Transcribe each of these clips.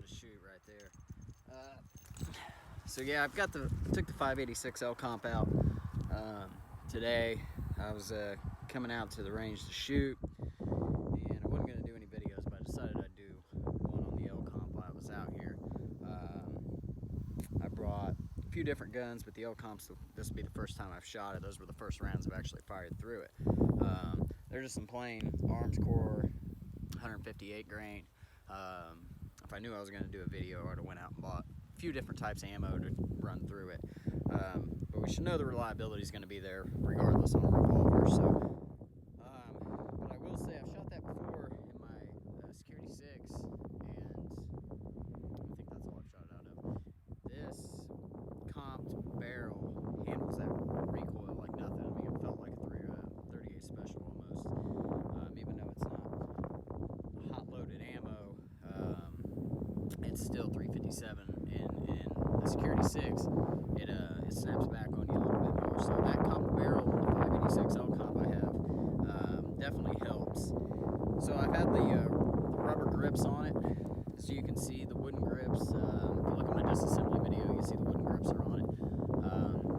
to shoot right there. So yeah, took the 586 L comp out today. I was coming out to the range to shoot, and I wasn't going to do any videos, but I decided I'd do one on the L comp while I was out here. I brought a few different guns, but the L comps, this will be the first time I've shot it. Those were the first rounds I've actually fired through it. They're just some plain Arms Corps 158 grain. If I knew I was going to do a video, I would have went out and bought a few different types of ammo to run through it. But we should know the reliability is going to be there regardless on a revolver. So, but I will say I've shot that before in my Security 6, and I think that's all I've shot it out of. This comped barrel handles that recoil like nothing. I mean, it felt like a 38 Special almost, even though it's not hot loaded ammo. It's still 357, and in the Security 6, it snaps back on you a little bit more. So that comped barrel on the 586 L comp I have definitely helps. So I've had the rubber grips on it, so you can see the wooden grips. If you look at my disassembly video, you can see the wooden grips are on it.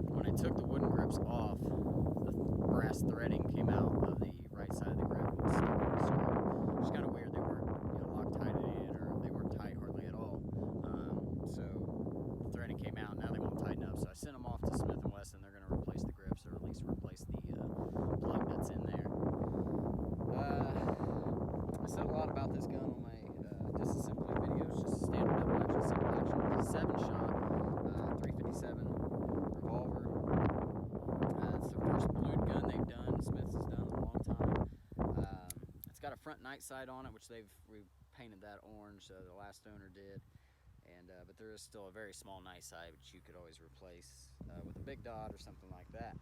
When I took the wooden grips off, the brass threading came out of the right side of the grip and was stuck in the screw. It's kind of weird. They weren't Loctited in, or they weren't tight hardly at all. So the threading came out. Now they won't tighten up. So I sent them off to Smith & Wesson. They're going to replace the grips, or at least replace the plug that's in there. I said a lot about this gun on my disassembly videos. Just a standard double action, single action. It's a 7-shot 357 revolver. It's the first blued gun they've done. Smith's has done in a long time. It's got a front night sight on it, which we painted that orange. The last owner did. But there is still a very small night sight, which you could always replace with a big dot or something like that.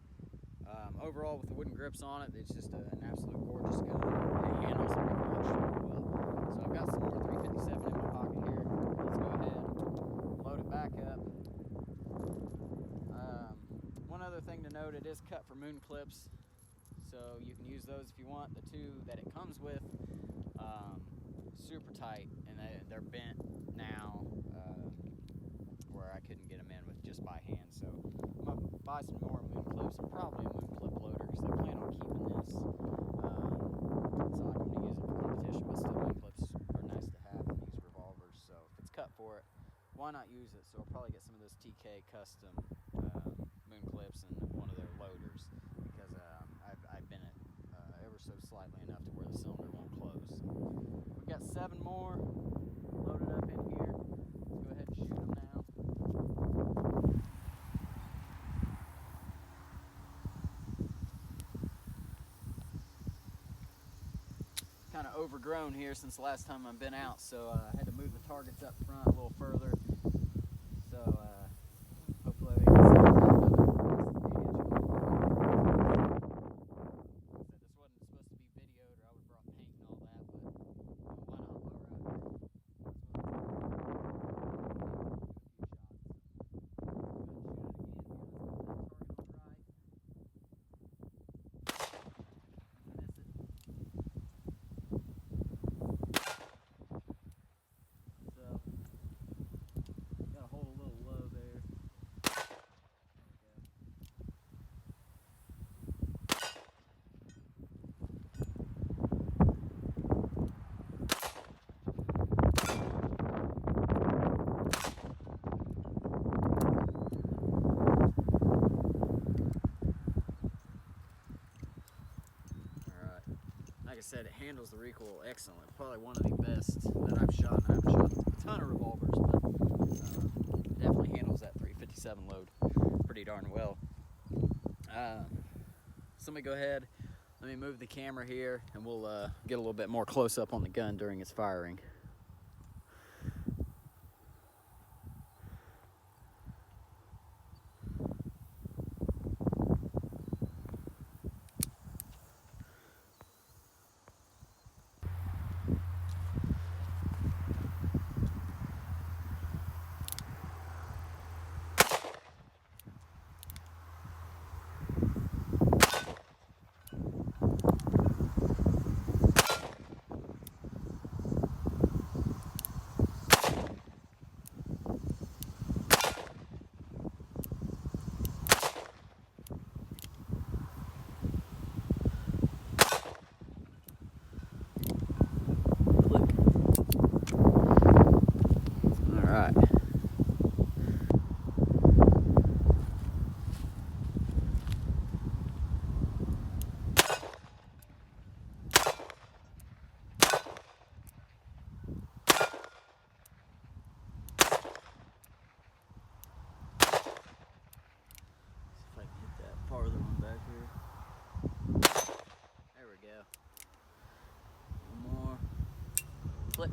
Overall, with the wooden grips on it, it's just an absolute gorgeous gun. It handles the recoil extremely well. So I've got some more 357 in my pocket here. Let's go ahead and load it back up. One other thing to note, it is cut for moon clips, so you can use those if you want. The two that it comes with, super tight, and they're bent now, where I couldn't get them in with just by hand. So I'm gonna buy some more moon clips and probably a moon clip loader, because I plan on keeping this. It's not like I'm gonna use it for competition, but still moon clips are nice to have in these revolvers. So if it's cut for it, why not use it? So I'll probably get some of those TK custom moon clips and one of their loaders, because I've bent it ever so slightly enough to where the cylinder won't close. We've got 7 more loaded up in here. Let's go ahead and shoot them now. Kind of overgrown here since the last time I've been out, so I had to move the targets up front a little further. So hopefully they can see a little bit of it. This wasn't supposed to be videoed, or I would have brought paint and all that, but why not while we're out here? Like I said, it handles the recoil excellent. Probably one of the best that I've shot. I haven't shot a ton of revolvers, but definitely handles that 357 load pretty darn well. So let me go ahead, let me move the camera here, and we'll get a little bit more close up on the gun during its firing. Click.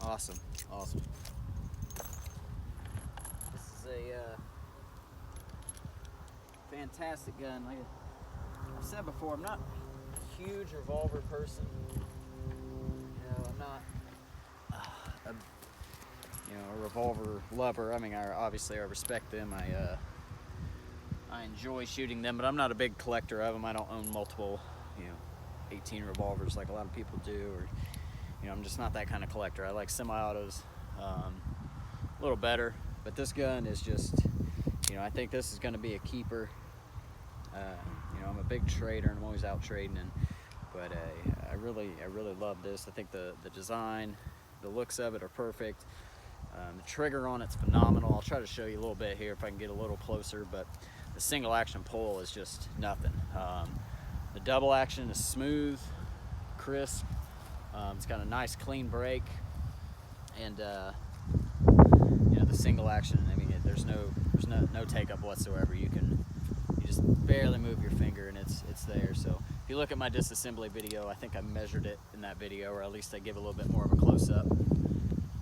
Awesome, awesome. This is a fantastic gun. Like I've said before, I'm not a huge revolver person. You know, I'm not a revolver lover. I mean, obviously I respect them. I enjoy shooting them, but I'm not a big collector of them. I don't own multiple, 18 revolvers like a lot of people do, or I'm just not that kind of collector. I like semi-autos a little better, but this gun is just, I think this is going to be a keeper. I'm a big trader and I'm always out trading, but I really love this. I think the design, the looks of it are perfect. The trigger on it's phenomenal. I'll try to show you a little bit here if I can get a little closer, but the single action pull is just nothing. The double action is smooth, crisp. It's got a nice clean break, and the single action, I mean, there's no take up whatsoever. You just barely move your finger and it's there. So if you look at my disassembly video, I think I measured it in that video, or at least I give a little bit more of a close-up.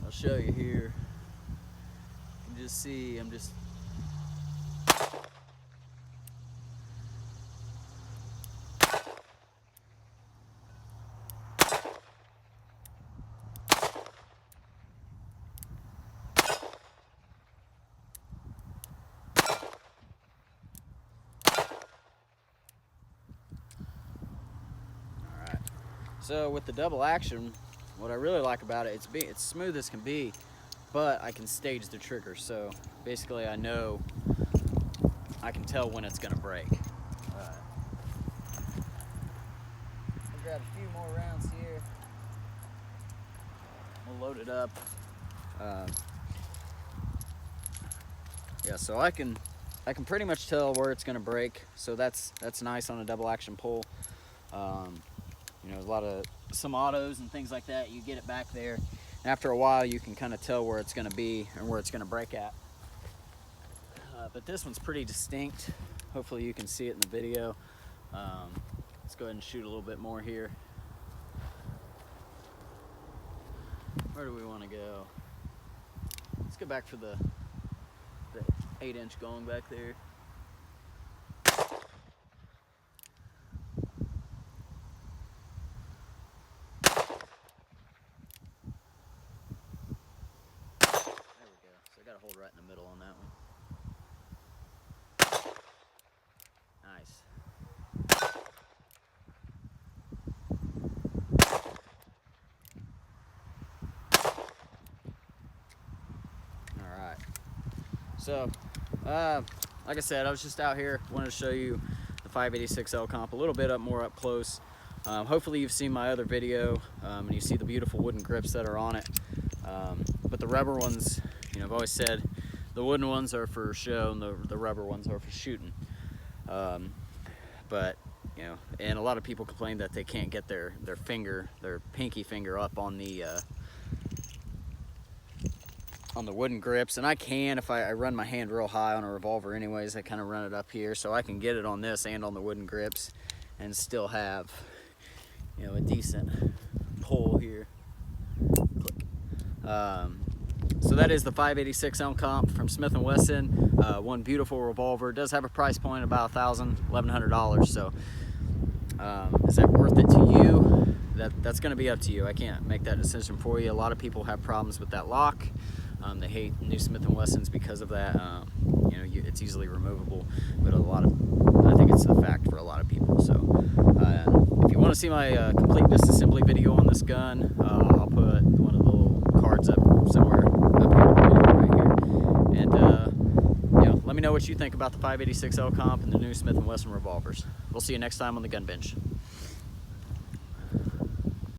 I'll show you here. You can just see I'm just So with the double action, what I really like about it, it's smooth as can be, but I can stage the trigger. So basically I know, I can tell when it's gonna break. I'll grab a few more rounds here. We'll load it up. Yeah, so I can pretty much tell where it's gonna break. So that's nice on a double action pull. A lot of some autos and things like that, you get it back there. After a while, you can kind of tell where it's going to be and where it's going to break at. But this one's pretty distinct. Hopefully you can see it in the video. Let's go ahead and shoot a little bit more here. Where do we want to go? Let's go back for the 8-inch gong back there. Hold right in the middle on that one. Nice. All right. So, like I said, I was just out here, wanted to show you the 586L comp a little bit more up close. Hopefully you've seen my other video and you see the beautiful wooden grips that are on it. But the rubber ones, I've always said the wooden ones are for show and the rubber ones are for shooting. But and a lot of people complain that they can't get their pinky finger up on the wooden grips, and I can if I run my hand real high on a revolver anyways. I kind of run it up here so I can get it on this and on the wooden grips and still have a decent pull here. Click. So that is the 586L comp from Smith & Wesson. One beautiful revolver. It does have a price point of about $1,000, $1,100. So is that worth it to you? That's going to be up to you. I can't make that decision for you. A lot of people have problems with that lock. They hate new Smith & Wessons because of that. It's easily removable, but I think it's a fact for a lot of people. So if you want to see my complete disassembly video on this gun, I'll put one of the little cards up somewhere up here in the video right here. And let me know what you think about the 586L comp and the new Smith & Wesson revolvers. We'll see you next time on the Gun Bench.